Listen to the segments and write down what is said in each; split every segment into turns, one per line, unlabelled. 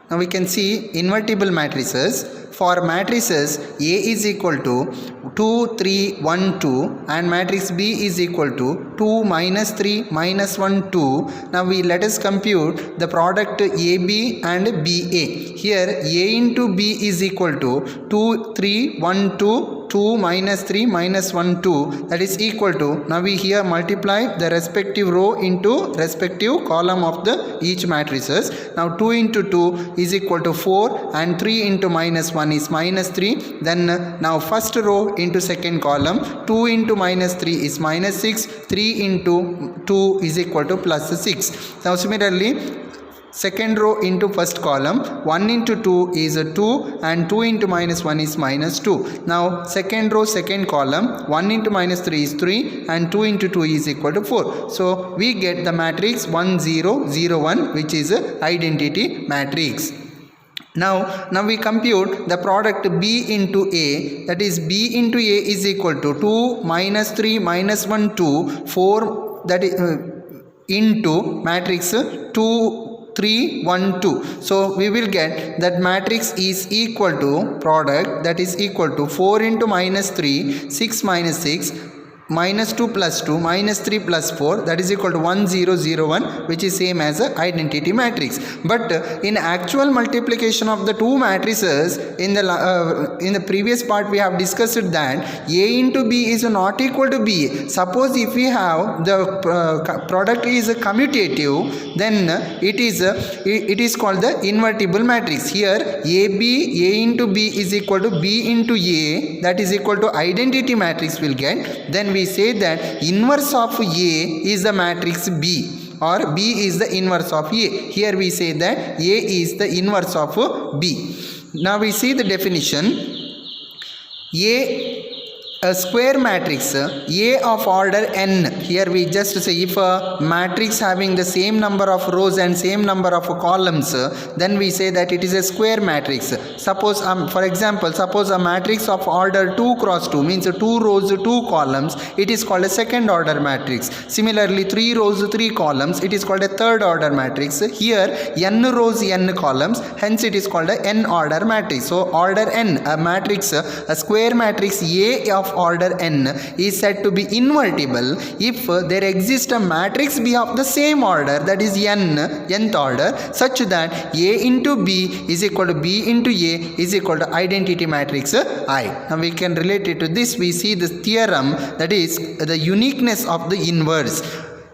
Now we can see invertible matrices. For matrices A is equal to 2, 3, 1, 2 and matrix B is equal to 2, minus 3, minus 1, 2. Now let us compute the product AB and BA. Here A into B is equal to 2, 3, 1, 2. 2 minus 3 minus 1 2, that is equal to, now we here multiply the respective row into respective column of the each matrices. Now 2 into 2 is equal to 4 and 3 into minus 1 is minus 3. Then now first row into second column, 2 into minus 3 is minus 6, 3 into 2 is equal to plus 6. Now similarly second row into first column, 1 into 2 is 2 and 2 into minus 1 is minus 2. Now second row second column, 1 into minus 3 is 3 and 2 into 2 is equal to 4. So we get the matrix 1 0 0 1, which is a identity matrix. Now we compute the product B into A, that is B into A is equal to 2 minus 3 minus 1 2 4, that is into matrix 2 3 1 2. So we will get that matrix is equal to product, that is equal to 4 into minus 3 6 minus 6 minus 2 plus 2 minus 3 plus 4, that is equal to 1 0 0 1, which is same as a identity matrix. But in actual multiplication of the two matrices, in the previous part we have discussed that A into B is not equal to B. Suppose if we have the product is commutative, then it is called the invertible matrix. Here A into B is equal to B into A, that is equal to identity matrix will get. Then we say that inverse of A is the matrix B, or B is the inverse of A. Here we say that A is the inverse of B. Now we see the definition. A square matrix A of order n. Here we just say if a matrix having the same number of rows and same number of columns, then we say that it is a square matrix. Suppose for example, suppose a matrix of order 2 cross 2 means 2 rows 2 columns, it is called a second order matrix. Similarly 3 rows 3 columns, it is called a third order matrix. Here n rows n columns, hence it is called a n order matrix. So order n, a matrix, a square matrix A of order n is said to be invertible if there exists a matrix B of the same order, that is nth order, such that A into B is equal to B into A is equal to identity matrix I. Now we can relate it to this. We see this theorem, that is the uniqueness of the inverse.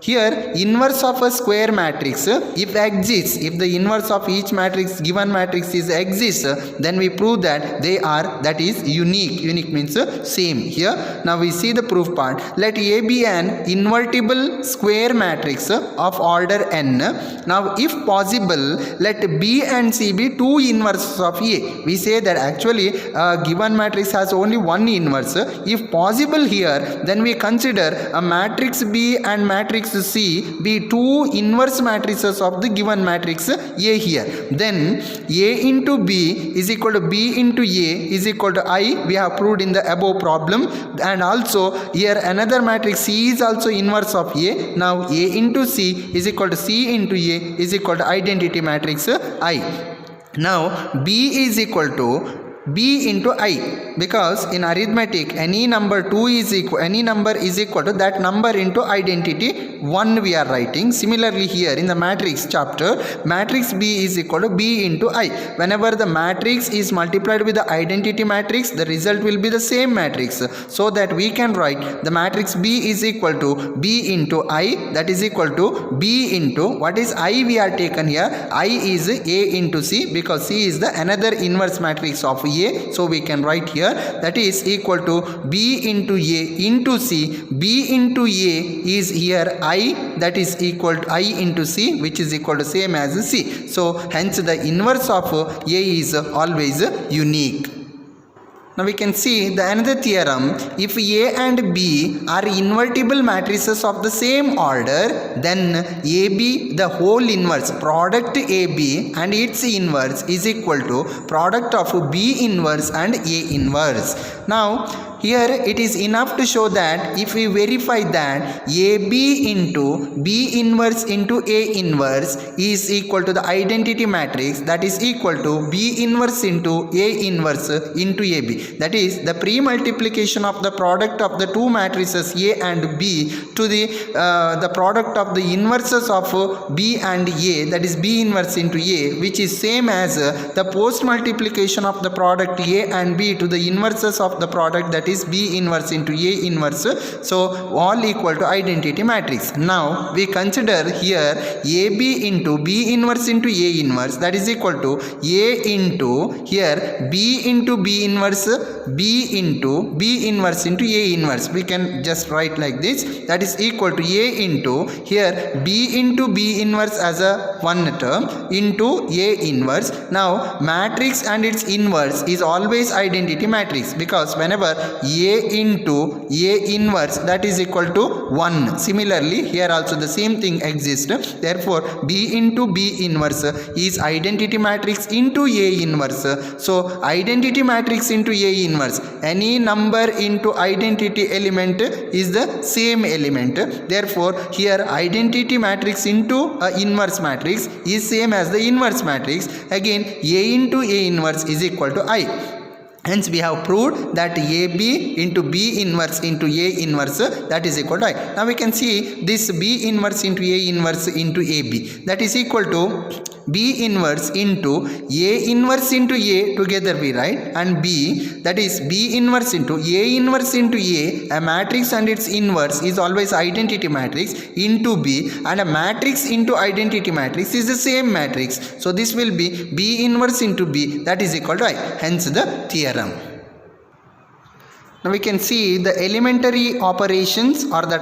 Here inverse of a square matrix if exists, if the inverse of each matrix given matrix is exists, then we prove that they are, that is unique. Unique means same. Here now we see the proof part. Let A be an invertible square matrix of order n. Now if possible, let B and C be two inverses of A. We say that actually given matrix has only one inverse. If possible here, then we consider a matrix B and matrix C be two inverse matrices of the given matrix A here. Then A into B is equal to B into A is equal to I. We have proved in the above problem. And also here another matrix C is also inverse of A. Now A into C is equal to C into A is equal to identity matrix I. Now B is equal to B into I, because in arithmetic any number is equal to that number into identity 1 we are writing. Similarly here in the matrix chapter, matrix B is equal to B into I. Whenever the matrix is multiplied with the identity matrix, the result will be the same matrix, so that we can write the matrix B is equal to B into I, that is equal to B into, what is I we are taken here, I is A into C, because C is the another inverse matrix of A. So we can write here that is equal to B into A into C. B into A is here I, that is equal to I into C, which is equal to same as C. So hence the inverse of A is always unique. Now we can see the another theorem. If A and B are invertible matrices of the same order, then AB, the whole inverse, product AB and its inverse is equal to product of B inverse and A inverse. Now Here it is enough to show that if we verify that AB into B inverse into A inverse is equal to the identity matrix, that is equal to B inverse into A inverse into AB. That is the pre-multiplication of the product of the two matrices A and B to the product of the inverses of B and A, that is B inverse into A, which is same as the post multiplication of the product A and B to the inverses of the product, that is B inverse into A inverse. So all equal to identity matrix. Now we consider here AB into B inverse into A inverse, that is equal to A into here B into B inverse, B into B inverse into A inverse. We can just write like this, that is equal to A into here B into B inverse as a one term into A inverse. Now matrix and its inverse is always identity matrix, because whenever A into A inverse, that is equal to 1. Similarly here also the same thing exists. Therefore B into B inverse is identity matrix into A inverse. So identity matrix into A inverse, any number into identity element is the same element. Therefore here identity matrix into a inverse matrix is same as the inverse matrix. Again A into A inverse is equal to I. Hence we have proved that AB into B inverse into A inverse, that is equal to I. Now we can see this B inverse into A inverse into AB, that is equal to B inverse into A inverse into A, together we write, and B, that is B inverse into A inverse into A matrix and its inverse is always identity matrix, into B, and a matrix into identity matrix is the same matrix. So this will be B inverse into B, that is equal to I. Hence the theorem. Now we can see the elementary operations or the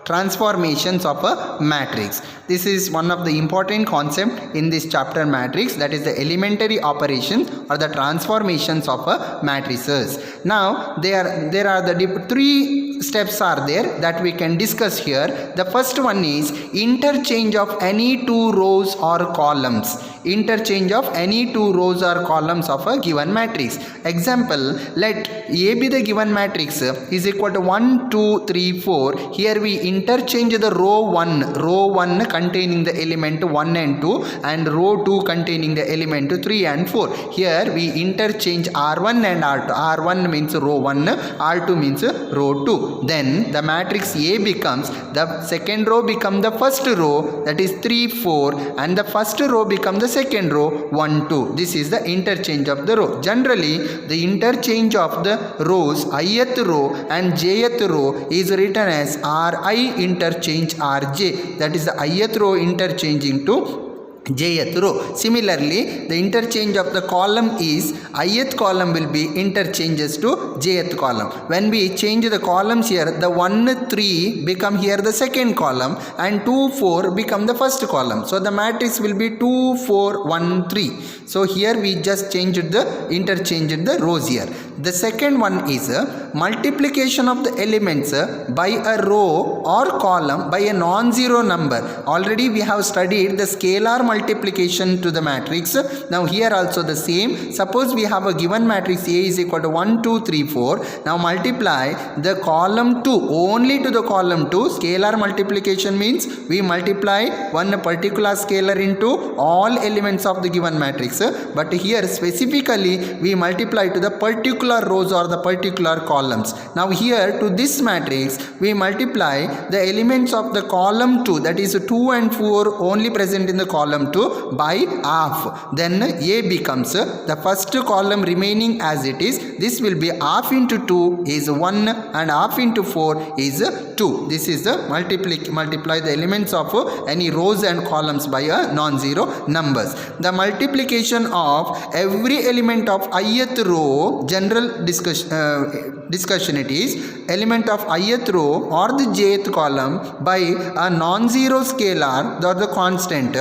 transformations of a matrix. This is one of the important concept in this chapter matrix, that is the elementary operations or the transformations of a matrices. Now there are the three steps are there that we can discuss here. The first one is interchange of any two rows or columns. Interchange of any two rows or columns of a given matrix. Example, let A be the given matrix is equal to 1, 2, 3, 4. Here we interchange the row 1 containing the element 1 and 2 and row 2 containing the element 3 and 4. Here we interchange R1 and R2. R1 means row 1, R2 means row 2. Then the matrix A becomes, the second row become the first row, that is 3, 4, and the first row become the second row 1, 2. This is the interchange of the row. Generally the interchange of the rows ith row and jth row is written as Ri interchange Rj, that is the ith row interchanging to jth row. Similarly the interchange of the column is ith column will be interchanges to jth column. When we change the columns here, the 1, 3 become here the second column and 2, 4 become the first column. So the matrix will be 2, 4, 1, 3. So here we just changed the interchanged the rows here. The second one is multiplication of the elements by a row or column by a non-zero number. Already we have studied the scalar multiplication to the matrix. Now here also the same. Suppose we have a given matrix A is equal to 1, 2, 3, 4. Now multiply the column 2 only to the column 2. Scalar multiplication means we multiply one particular scalar into all elements of the given matrix. But here specifically we multiply to the particular rows or the particular columns. Now here to this matrix we multiply the elements of the column 2, that is 2 and 4 only present in the column 2 by half. Then A becomes the first column remaining as it is. This will be half into 2 is 1 and half into 4 is 2. This is the multiply the elements of any rows and columns by a non-zero numbers. The multiplication of every element of ith row, general discussion it is element of ith row or the jth column by a non-zero scalar or the constant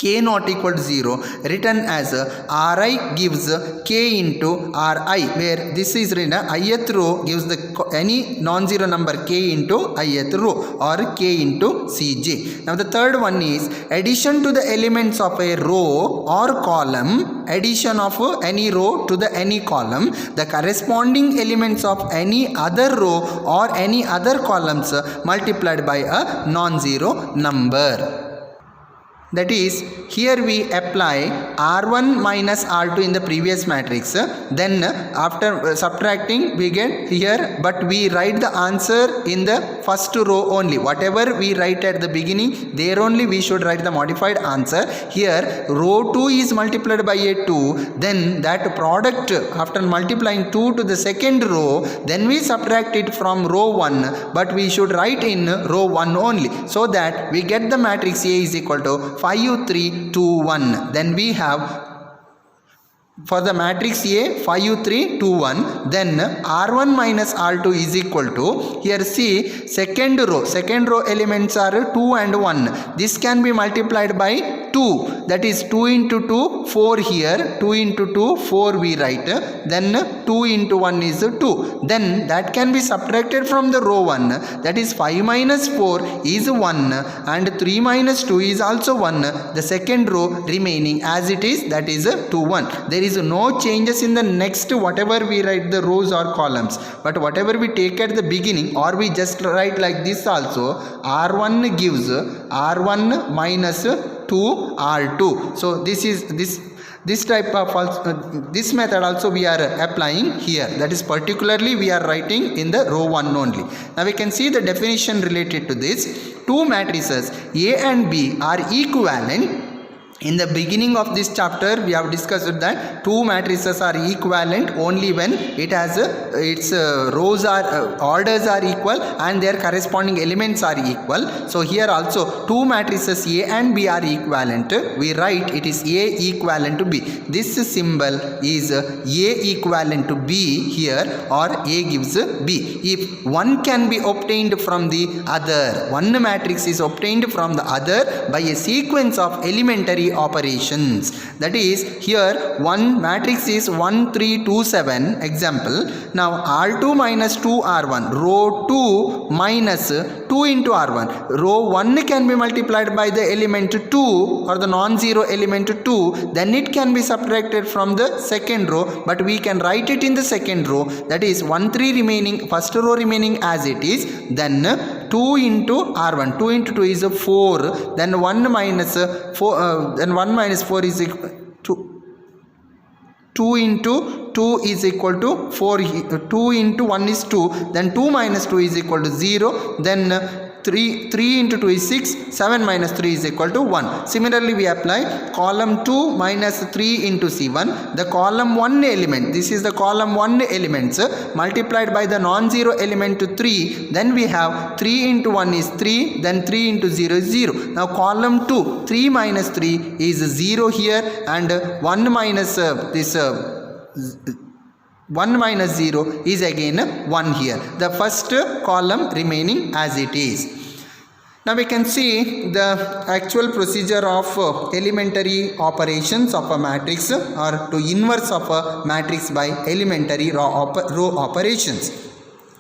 k not equal to 0 written as Ri gives k into Ri, where this is written ith row gives the any non-zero number k into ith row or k into Cj. Now the third one is addition to the elements of a row or column, addition of any row to the any column, the corresponding elements of any other row or any other columns multiplied by a non-zero number. That is, here we apply R1 minus R2 in the previous matrix. Then after subtracting we get here, but we write the answer in the first row only. Whatever we write at the beginning, there only we should write the modified answer. Here row 2 is multiplied by a 2. Then that product, after multiplying 2 to the second row, then we subtract it from row 1. But we should write in row 1 only, so that we get the matrix A is equal to 5, 3, 2, 1. Then we have for the matrix A 5, 3, 2, 1. Then R1 minus R2 is equal to, here see second row elements are 2 and 1. This can be multiplied by 2, that is 2 into 2 4 here, 2 into 2 4 we write, then 2 into 1 is 2. Then that can be subtracted from the row 1, that is 5 minus 4 is 1 and 3 minus 2 is also 1. The second row remaining as it is, that is 2, 1. There is no changes in the next whatever we write the rows or columns, but whatever we take at the beginning, or we just write like this also, R1 gives R1 minus 2 R2. So this type of this method also we are applying here, that is particularly we are writing in the row 1 only. Now we can see the definition related to this. Two matrices A and B are equivalent. In the beginning of this chapter we have discussed that two matrices are equivalent only when it has its rows are orders are equal and their corresponding elements are equal. So here also two matrices A and B are equivalent. We write it is A equivalent to B. This symbol is A equivalent to B here, or A gives B. If one can be obtained from the other, one matrix is obtained from the other by a sequence of elementary operations. That is, here one matrix is 1, 3, 2, 7 example. Now R2 minus 2 R1, row 2 minus 2 into R1. Row 1 can be multiplied by the element 2 or the non-zero element 2, then it can be subtracted from the second row, but we can write it in the second row, that is 1, 3 remaining, first row remaining as it is. Then 2 into R1, 2 into 2 is 4, then 1 minus 4, then 1 minus 4 is equal to 2 into 2 is equal to 4, 2 into 1 is 2, then 2 minus 2 is equal to 0, then 3 into 2 is 6, 7 minus 3 is equal to 1. Similarly we apply column 2 minus 3 into C1, the column 1 element, this is the column 1 elements multiplied by the non-zero element to 3, then we have 3 into 1 is 3, then 3 into 0 is 0. Now column 2, 3 minus 3 is 0 here, and 1 minus 1 minus 0 is again 1 here. The first column remaining as it is. Now we can see the actual procedure of elementary operations of a matrix, or to inverse of a matrix by elementary row operations.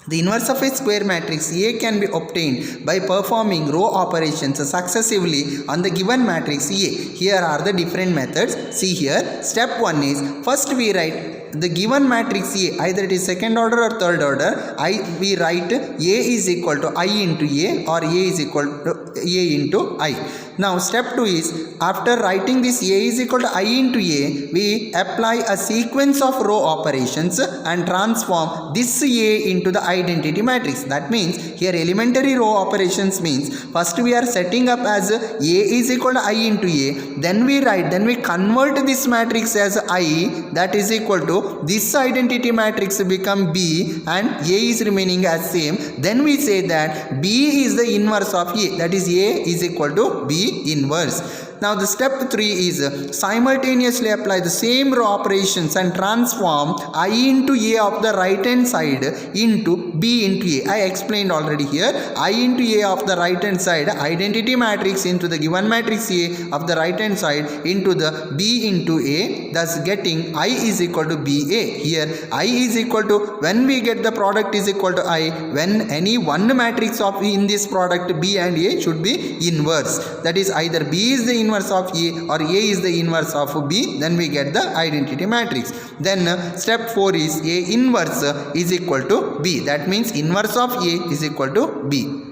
The inverse of a square matrix A can be obtained by performing row operations successively on the given matrix A. Here are the different methods. See here, step 1 is, first we write the given matrix A, either it is second order or third order. We write A is equal to I into A, or A is equal to A into I. Now step 2 is, after writing this A is equal to I into A, we apply a sequence of row operations and transform this A into the identity matrix. That means here elementary row operations means first we are setting up as A is equal to I into A, then we convert this matrix as I, that is equal to this identity matrix become B, and A is remaining as same. Then we say that B is the inverse of A, that is A is equal to B inverse. Now the step 3 is simultaneously apply the same row operations and transform I into A of the right hand side into B into A. I explained already here. I into A of the right hand side, identity matrix into the given matrix A of the right hand side into the B into A, thus getting I is equal to BA. Here I is equal to, when we get the product is equal to I, when any one matrix of in this product B and A should be inverse. That is, either B is the inverse of A or A is the inverse of B, then we get the identity matrix. Then step 4 is A inverse is equal to B. That means inverse of A is equal to B.